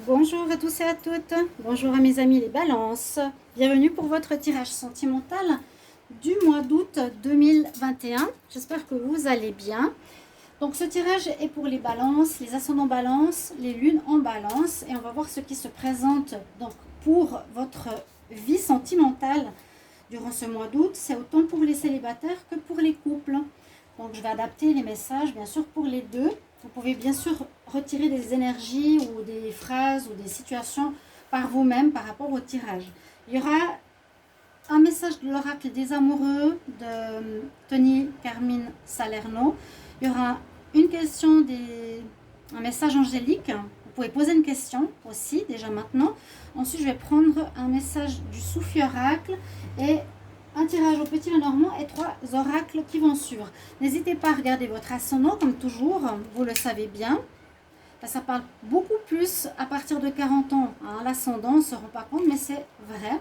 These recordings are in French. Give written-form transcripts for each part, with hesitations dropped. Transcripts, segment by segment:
Bonjour à tous et à toutes, bonjour à mes amis les balances, bienvenue pour votre tirage sentimental du mois d'août 2021, j'espère que vous allez bien. Donc ce tirage est pour les balances, les ascendants balance, les lunes en balance et on va voir ce qui se présente donc pour votre vie sentimentale durant ce mois d'août. C'est autant pour les célibataires que pour les couples. Donc je vais adapter les messages bien sûr pour les deux. Vous pouvez bien sûr retirer des énergies ou des phrases ou des situations par vous-même par rapport au tirage. Il y aura un message de l'oracle des amoureux de Tony Carmine Salerno. Il y aura une question, un message angélique. Vous pouvez poser une question aussi déjà maintenant. Ensuite, je vais prendre un message du Soufi oracle et un tirage au petit Lenormand et 3 oracles qui vont suivre. N'hésitez pas à regarder votre ascendant comme toujours, vous le savez bien. Ça parle beaucoup plus à partir de 40 ans. Hein. L'ascendant, on ne se rend pas compte, mais c'est vrai.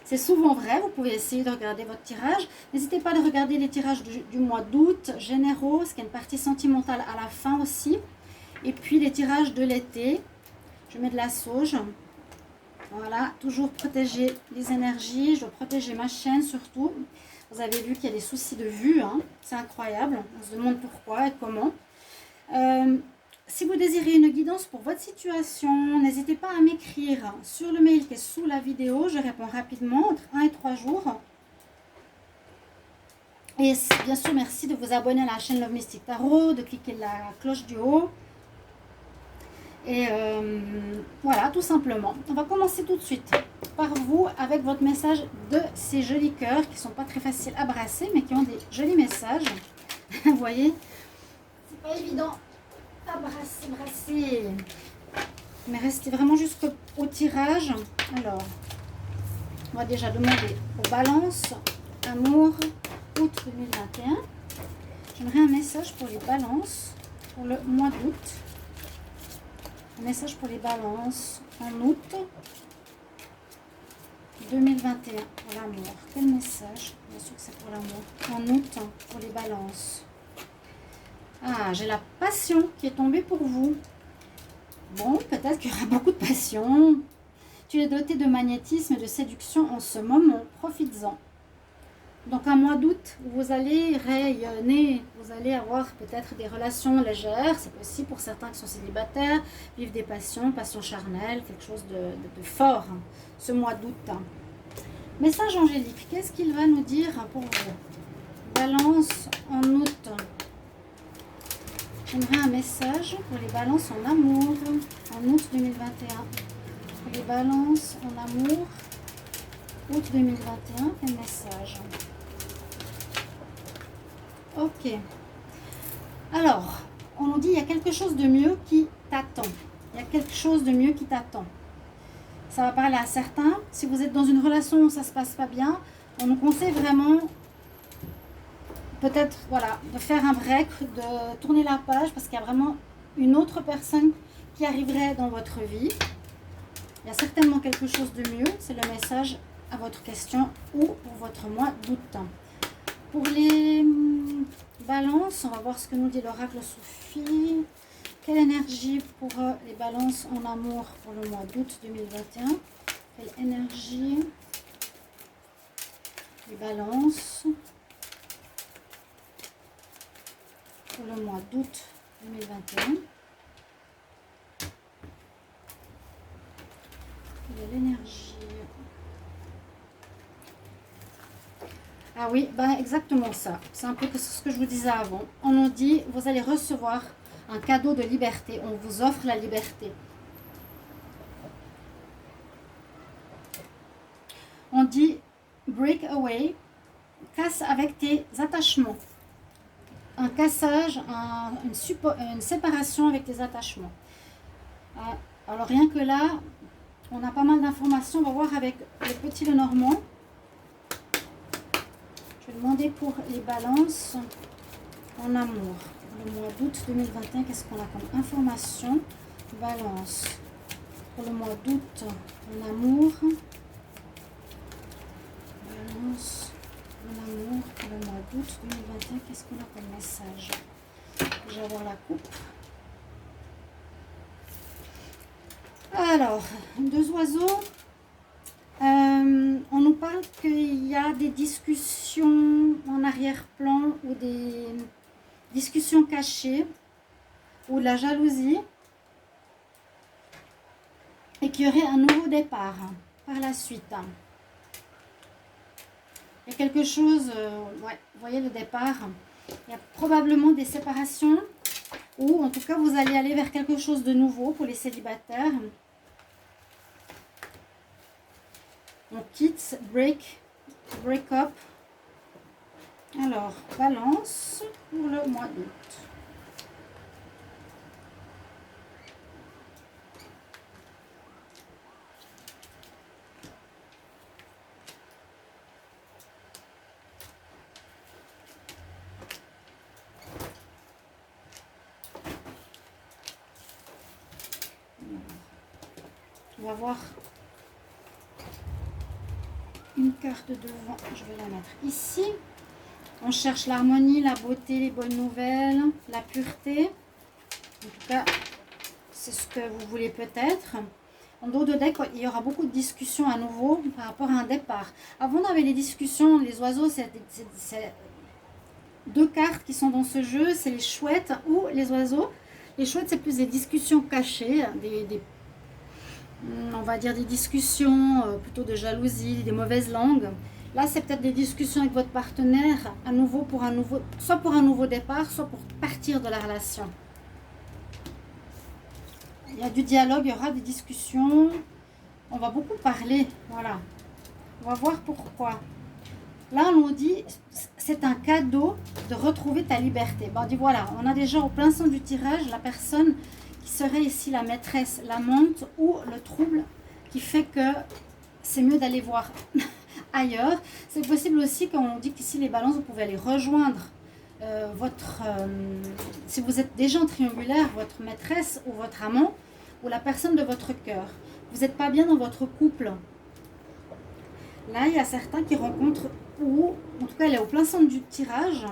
C'est souvent vrai, vous pouvez essayer de regarder votre tirage. N'hésitez pas à regarder les tirages du mois d'août, généraux, parce qu'il y a une partie sentimentale à la fin aussi. Et puis les tirages de l'été. Je mets de la sauge. Voilà, toujours protéger les énergies. Je dois protéger ma chaîne surtout. Vous avez vu qu'il y a des soucis de vue. Hein. C'est incroyable. On se demande pourquoi et comment. Si vous désirez une guidance pour votre situation, n'hésitez pas à m'écrire sur le mail qui est sous la vidéo. Je réponds rapidement, entre 1 et 3 jours. Et bien sûr, merci de vous abonner à la chaîne Love Mystic Tarot, de cliquer la cloche du haut. Et voilà, tout simplement. On va commencer tout de suite par vous avec votre message de ces jolis cœurs qui ne sont pas très faciles à brasser, mais qui ont des jolis messages. Vous voyez, c'est pas évident à brasser. Mais restez vraiment jusqu'au tirage. Alors, on va déjà demander aux balances, amour, août 2021. J'aimerais un message pour les balances pour le mois d'août. Un message pour les balances en août 2021 pour l'amour. Quel message? Bien sûr que c'est pour l'amour. En août pour les balances. Ah, j'ai la passion qui est tombée pour vous. Bon, peut-être qu'il y aura beaucoup de passion. Tu es doté de magnétisme et de séduction en ce moment. Profites-en. Donc un mois d'août où vous allez rayonner, vous allez avoir peut-être des relations légères, c'est possible pour certains qui sont célibataires, vivre des passions charnelles, quelque chose de fort, hein, ce mois d'août. Hein. Message angélique, qu'est-ce qu'il va nous dire pour vous? Balance en août. J'aimerais un message pour les balances en amour en août 2021. Pour les balances en amour, août 2021, quel message? Ok. Alors, on nous dit il y a quelque chose de mieux qui t'attend. Il y a quelque chose de mieux qui t'attend. Ça va parler à certains. Si vous êtes dans une relation où ça ne se passe pas bien, on nous conseille vraiment peut-être voilà, de faire un break, de tourner la page parce qu'il y a vraiment une autre personne qui arriverait dans votre vie. Il y a certainement quelque chose de mieux. C'est le message à votre question ou pour votre mois d'août. Pour les balances, on va voir ce que nous dit l'oracle Sophie. Quelle énergie pour les balances en amour pour le mois d'août 2021? Quelle énergie? Les balances pour le mois d'août 2021. Il y a l'énergie. Ah oui, ben exactement ça. C'est un peu ce que je vous disais avant. On nous dit, vous allez recevoir un cadeau de liberté. On vous offre la liberté. On dit, break away, casse avec tes attachements. Un cassage, une séparation avec tes attachements. Alors rien que là, on a pas mal d'informations. On va voir avec le petit Lenormand. Je vais demander pour les balances en amour. Le mois d'août 2021, qu'est-ce qu'on a comme information? Balance. Pour le mois d'août en amour. Balance en amour. Pour le mois d'août 2021, qu'est-ce qu'on a comme message? Je vais avoir la coupe. Alors, deux oiseaux. On nous parle qu'il y a des discussions en arrière-plan ou des discussions cachées ou de la jalousie et qu'il y aurait un nouveau départ par la suite. Il y a quelque chose, ouais, vous voyez le départ, il y a probablement des séparations ou en tout cas vous allez aller vers quelque chose de nouveau pour les célibataires. On quitte, break up. Alors, balance pour le mois d'août. On va voir une carte devant, je vais la mettre ici. On cherche l'harmonie, la beauté, les bonnes nouvelles, la pureté. En tout cas, c'est ce que vous voulez peut-être. En dos de deck, il y aura beaucoup de discussions à nouveau par rapport à un départ. Avant, on avait les discussions, les oiseaux, c'est deux cartes qui sont dans ce jeu, c'est les chouettes ou les oiseaux. Les chouettes, c'est plus des discussions cachées, on va dire des discussions plutôt de jalousie, des mauvaises langues. Là, c'est peut-être des discussions avec votre partenaire, à nouveau soit pour un nouveau départ, soit pour partir de la relation. Il y a du dialogue, il y aura des discussions. On va beaucoup parler, voilà. On va voir pourquoi. Là, on nous dit, c'est un cadeau de retrouver ta liberté. Ben, on dit, voilà, on a déjà au plein centre du tirage la personne qui serait ici la maîtresse, l'amante ou le trouble qui fait que c'est mieux d'aller voir ailleurs. C'est possible aussi, quand on dit qu'ici les balances, vous pouvez aller rejoindre si vous êtes déjà en triangulaire, votre maîtresse ou votre amant ou la personne de votre cœur. Vous n'êtes pas bien dans votre couple. Là, il y a certains qui rencontrent, ou en tout cas, elle est au plein centre du tirage.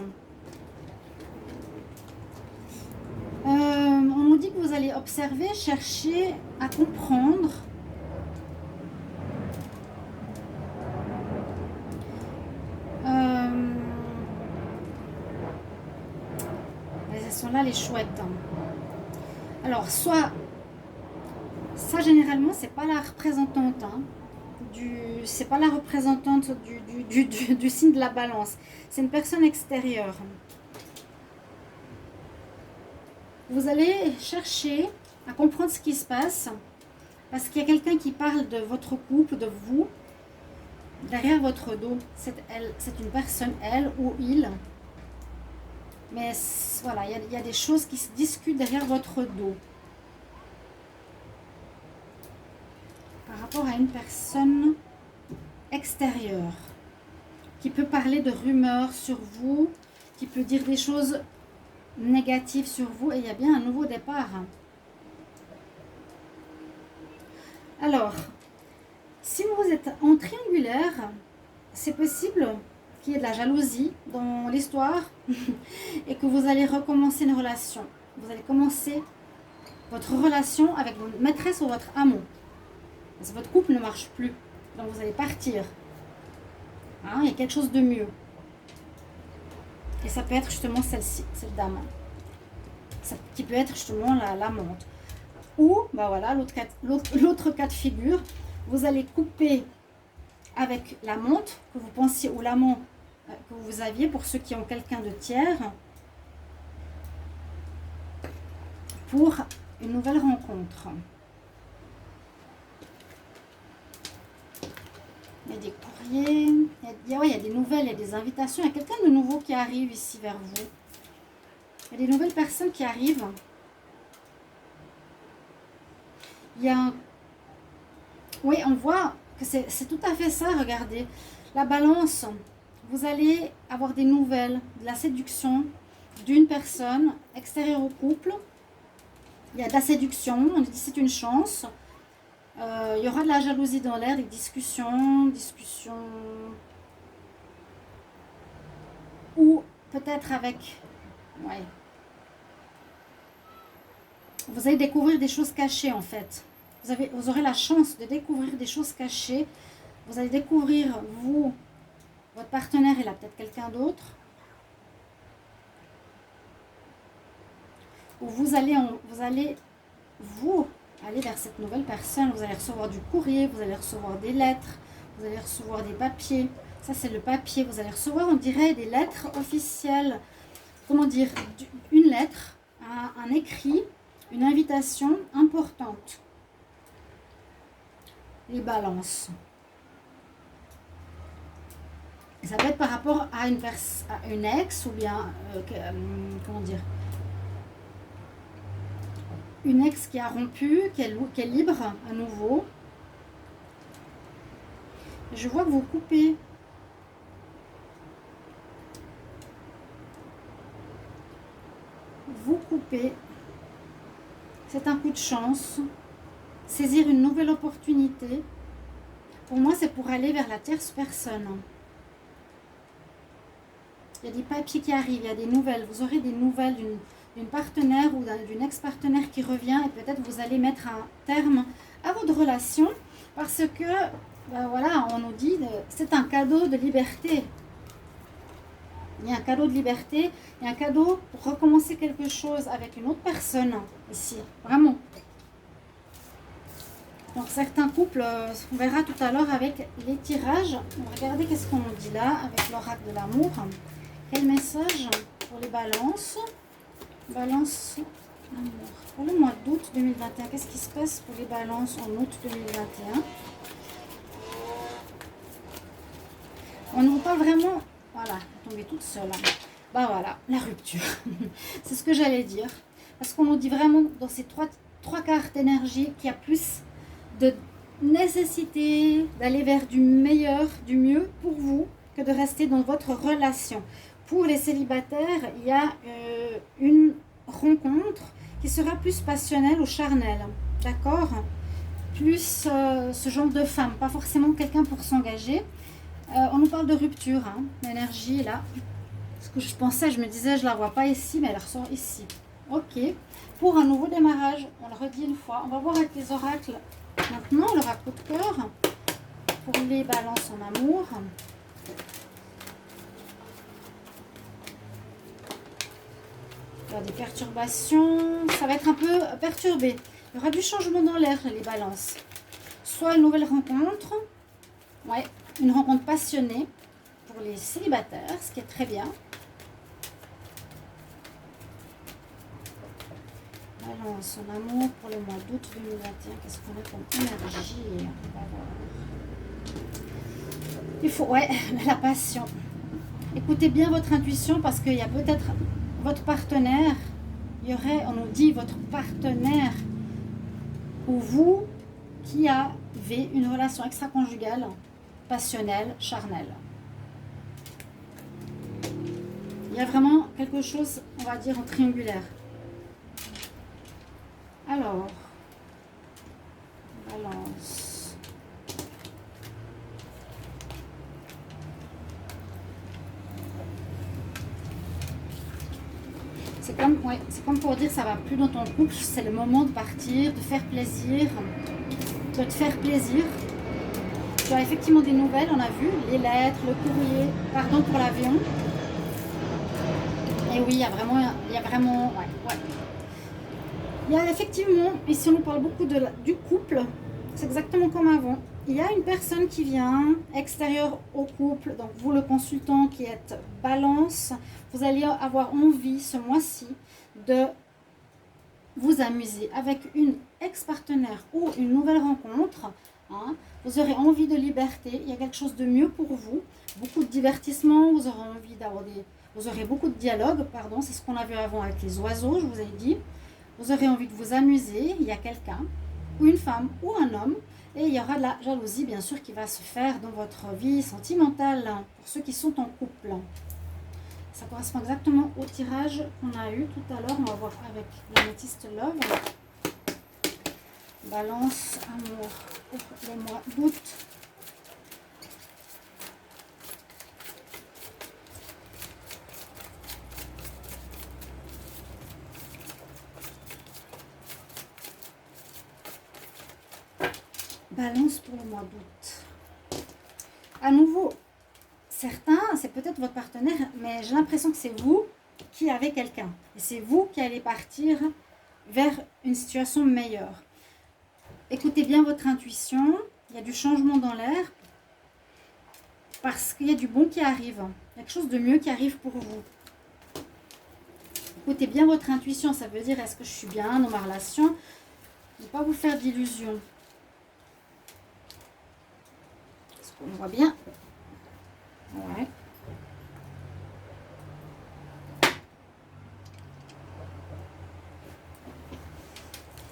On nous dit que vous allez observer, chercher à comprendre. Ce sont là les chouettes. Alors, soit, ça généralement, c'est pas la représentante, hein, c'est pas la représentante du signe de la balance. C'est une personne extérieure. Vous allez chercher à comprendre ce qui se passe parce qu'il y a quelqu'un qui parle de votre couple, de vous, derrière votre dos. C'est une personne, elle ou il. Mais voilà, il y a des choses qui se discutent derrière votre dos. Par rapport à une personne extérieure qui peut parler de rumeurs sur vous, qui peut dire des choses négatives sur vous, et il y a bien un nouveau départ. Alors, si vous êtes en triangulaire, c'est possible qu'il y ait de la jalousie dans l'histoire et que vous allez recommencer une relation. Vous allez commencer votre relation avec votre maîtresse ou votre amant. Parce que votre couple ne marche plus. Donc vous allez partir. Hein, il y a quelque chose de mieux. Et ça peut être justement celle-ci, cette dame. Ça, qui peut être justement l'amante. Ou, bah voilà, l'autre cas de figure, vous allez couper avec l'amante que vous pensiez ou l'amant que vous aviez, pour ceux qui ont quelqu'un de tiers, pour une nouvelle rencontre. Il y a des courriers, il y a des nouvelles, il y a des invitations. Il y a quelqu'un de nouveau qui arrive ici vers vous. Il y a des nouvelles personnes qui arrivent. Il y a... Oui, on voit que c'est tout à fait ça, regardez. La balance, vous allez avoir des nouvelles, de la séduction d'une personne extérieure au couple. Il y a de la séduction, on dit c'est une chance. Il y aura de la jalousie dans l'air, des discussions. Ou peut-être avec... Ouais. Vous allez découvrir des choses cachées en fait. vous aurez la chance de découvrir des choses cachées. Vous allez découvrir, vous, votre partenaire, il a peut-être quelqu'un d'autre. Ou vous allez aller vers cette nouvelle personne. Vous allez recevoir du courrier, vous allez recevoir des lettres, vous allez recevoir des papiers. Ça, c'est le papier. Vous allez recevoir, on dirait, des lettres officielles. Comment dire, une lettre, un écrit, une invitation importante. Les balances. Et ça peut être par rapport à une ex ou bien, comment dire, une ex qui a rompu, qui est libre à nouveau. Je vois que vous coupez. Vous coupez. C'est un coup de chance. Saisir une nouvelle opportunité. Pour moi, c'est pour aller vers la tierce personne. Il y a des papiers qui arrivent, il y a des nouvelles. Vous aurez des nouvelles d'une partenaire ou d'une ex-partenaire qui revient et peut-être vous allez mettre un terme à votre relation parce que, ben voilà, on nous dit c'est un cadeau de liberté. Il y a un cadeau de liberté, il y a un cadeau pour recommencer quelque chose avec une autre personne ici, vraiment. Donc certains couples, on verra tout à l'heure avec les tirages. On va regarder qu'est-ce qu'on nous dit là avec l'oracle de l'amour. Quel message pour les balances? Balance amour. Pour le mois d'août 2021, qu'est-ce qui se passe pour les balances en août 2021? On nous parle vraiment, voilà, tomber toute seule. Bah voilà, la rupture. C'est ce que j'allais dire. Parce qu'on nous dit vraiment dans ces trois cartes d'énergie qu'il y a plus de nécessité d'aller vers du meilleur, du mieux pour vous que de rester dans votre relation. Pour les célibataires, il y a une rencontre qui sera plus passionnelle ou charnelle, d'accord? Plus ce genre de femme, pas forcément quelqu'un pour s'engager. On nous parle de rupture, hein, l'énergie là. Ce que je pensais, je me disais, je la vois pas ici, mais elle ressort ici. Ok. Pour un nouveau démarrage, on le redit une fois. On va voir avec les oracles maintenant, l'oracle de cœur pour les balances en amour. Il y a des perturbations, ça va être un peu perturbé. Il y aura du changement dans l'air, les balances. Soit une nouvelle rencontre, ouais, une rencontre passionnée pour les célibataires, ce qui est très bien. Balance en amour pour le mois d'août 2021, qu'est-ce qu'on a comme énergie? On va voir. Il faut, ouais, la passion. Écoutez bien votre intuition parce qu'il y a peut-être votre partenaire, il y aurait, on nous dit, votre partenaire ou vous qui avez une relation extra-conjugale, passionnelle, charnelle. Il y a vraiment quelque chose, on va dire, en triangulaire. Alors, balance. C'est comme pour dire ça va plus dans ton couple, c'est le moment de partir, de faire plaisir, de te faire plaisir. Tu as effectivement des nouvelles, on a vu, les lettres, le courrier, pardon pour l'avion. Et oui, il y a vraiment, ouais. Il y a effectivement, ici on nous parle beaucoup du couple, c'est exactement comme avant. Il y a une personne qui vient extérieure au couple, donc vous le consultant qui êtes balance, vous allez avoir envie ce mois-ci de vous amuser avec une ex-partenaire ou une nouvelle rencontre. Hein. Vous aurez envie de liberté, il y a quelque chose de mieux pour vous, beaucoup de divertissement, vous aurez envie d'avoir vous aurez beaucoup de dialogue, pardon, c'est ce qu'on a vu avant avec les oiseaux, je vous ai dit. Vous aurez envie de vous amuser, il y a quelqu'un, ou une femme, ou un homme, et il y aura de la jalousie, bien sûr, qui va se faire dans votre vie sentimentale, hein, pour ceux qui sont en couple. Ça correspond exactement au tirage qu'on a eu tout à l'heure. On va voir avec l'améthyste Love. Balance, amour, pour le mois d'août. Balance pour le mois d'août. À nouveau, certains, c'est peut-être votre partenaire, mais j'ai l'impression que c'est vous qui avez quelqu'un. Et c'est vous qui allez partir vers une situation meilleure. Écoutez bien votre intuition. Il y a du changement dans l'air. Parce qu'il y a du bon qui arrive. Il y a quelque chose de mieux qui arrive pour vous. Écoutez bien votre intuition. Ça veut dire, est-ce que je suis bien dans ma relation? Ne pas vous faire d'illusions. Est-ce qu'on voit bien? Ouais.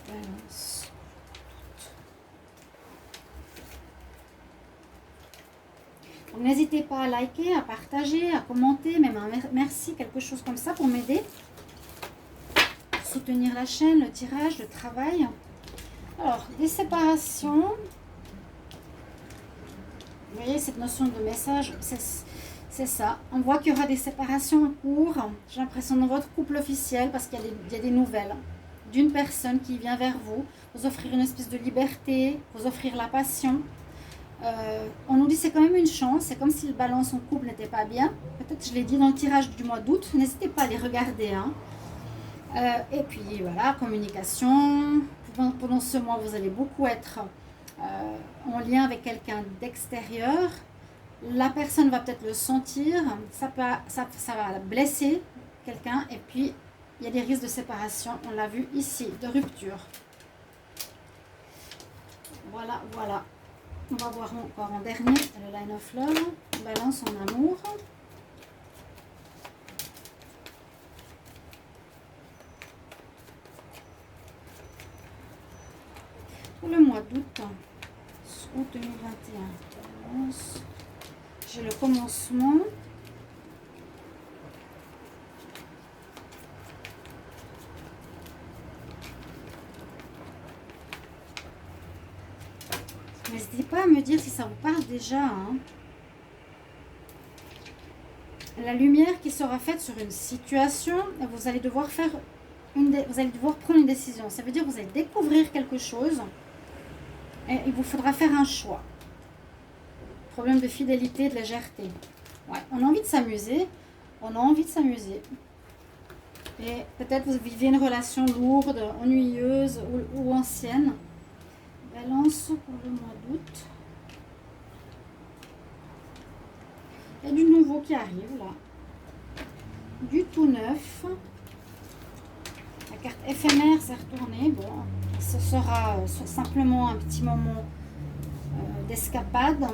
Balance. Donc n'hésitez pas à liker, à partager, à commenter, même un merci, quelque chose comme ça pour m'aider. Pour soutenir la chaîne, le tirage, le travail. Alors, des séparations. Vous voyez, cette notion de message, c'est ça. On voit qu'il y aura des séparations en cours. J'ai l'impression dans votre couple officiel, parce qu'il y a des nouvelles d'une personne qui vient vers vous, vous offrir une espèce de liberté, vous offrir la passion. On nous dit c'est quand même une chance, c'est comme si le balance en couple n'était pas bien. Peut-être je l'ai dit dans le tirage du mois d'août, n'hésitez pas à les regarder. Hein. Et puis voilà, communication. Pendant ce mois, vous allez beaucoup être en lien avec quelqu'un d'extérieur. La personne va peut-être le sentir, ça va blesser quelqu'un. Et puis, il y a des risques de séparation, on l'a vu ici, de rupture. Voilà, voilà. On va voir encore en dernier, le Line of Love, balance en amour. Pour le mois d'août, août 2021, balance. J'ai le commencement. N'hésitez pas à me dire si ça vous parle déjà. Hein. La lumière qui sera faite sur une situation, vous allez devoir prendre une décision. Ça veut dire que vous allez découvrir quelque chose et il vous faudra faire un choix. Problème de fidélité, de légèreté. Ouais, on a envie de s'amuser. On a envie de s'amuser. Et peut-être vous vivez une relation lourde, ennuyeuse ou ancienne. Balance pour le mois d'août. Il y a du nouveau qui arrive là. Du tout neuf. La carte éphémère s'est retournée. Bon, ce sera simplement un petit moment d'escapade.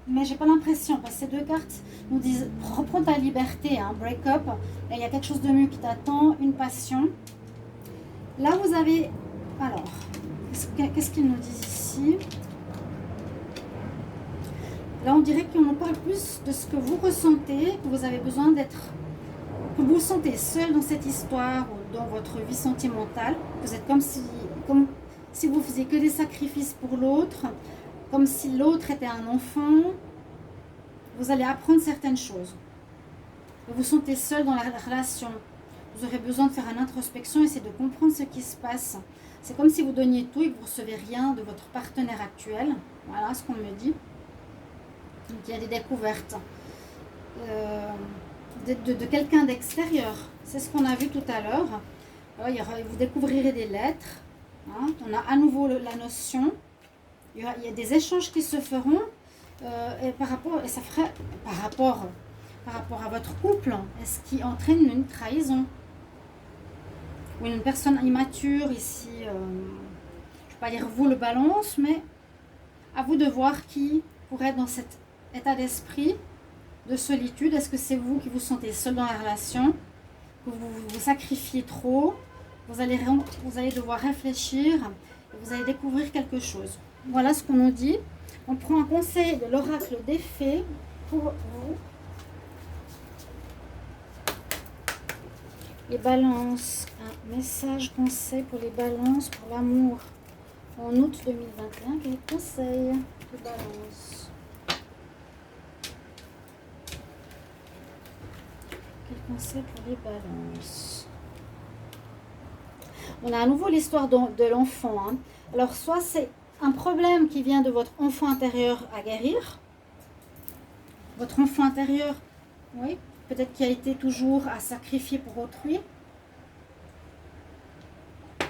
Mais j'ai pas l'impression, parce que ces deux cartes nous disent reprends ta liberté, hein, break up. Et il y a quelque chose de mieux qui t'attend, une passion. Là vous avez. Alors, qu'est-ce qu'ils nous disent ici? Là, on dirait qu'on en parle plus de ce que vous ressentez, que vous avez besoin d'être, que vous vous sentez seul dans cette histoire ou dans votre vie sentimentale. Vous êtes comme si vous faisiez que des sacrifices pour l'autre, comme si l'autre était un enfant. Vous allez apprendre certaines choses. Vous vous sentez seul dans la relation. Vous aurez besoin de faire une introspection, essayer de comprendre ce qui se passe. C'est comme si vous donniez tout et que vous ne recevez rien de votre partenaire actuel. Voilà ce qu'on me dit. Donc il y a des découvertes de quelqu'un d'extérieur. C'est ce qu'on a vu tout à l'heure. Vous découvrirez des lettres. Hein. On a à nouveau la notion. Il y a des échanges qui se feront. Et par rapport à votre couple, est-ce qui entraîne une trahison ou une personne immature ici, je ne vais pas dire vous le balance, mais à vous de voir qui pourrait être dans cet état d'esprit de solitude. Est-ce que c'est vous qui vous sentez seul dans la relation, que vous vous sacrifiez trop, vous allez devoir réfléchir et vous allez découvrir quelque chose. Voilà ce qu'on nous dit. On prend un conseil de l'oracle des fées pour vous. Les balances, un message conseil pour les balances, pour l'amour en août 2021. Quel conseil de balance? Quel conseil pour les balances? On a à nouveau l'histoire de l'enfant. Hein. Alors soit c'est un problème qui vient de votre enfant intérieur à guérir. Votre enfant intérieur, oui, peut-être qui a été toujours à sacrifier pour autrui.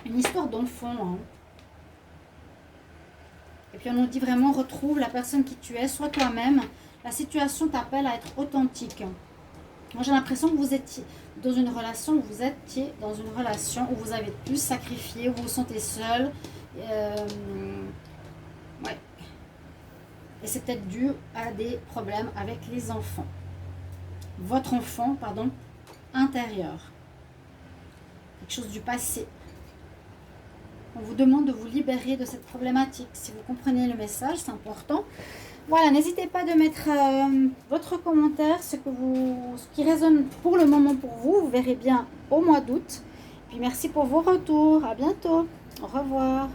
Une histoire d'enfant. Hein. Et puis on nous dit vraiment, retrouve la personne qui tu es, sois toi-même. La situation t'appelle à être authentique. Moi j'ai l'impression que vous étiez dans une relation, où vous avez plus sacrifié, où vous vous sentez seul. Ouais. Et c'est peut-être dû à des problèmes avec les enfants. Votre enfant, pardon, intérieur. Quelque chose du passé. On vous demande de vous libérer de cette problématique. Si vous comprenez le message, c'est important. Voilà, n'hésitez pas de mettre votre commentaire, ce qui résonne pour le moment pour vous. Vous verrez bien au mois d'août. Puis merci pour vos retours. À bientôt. Au revoir.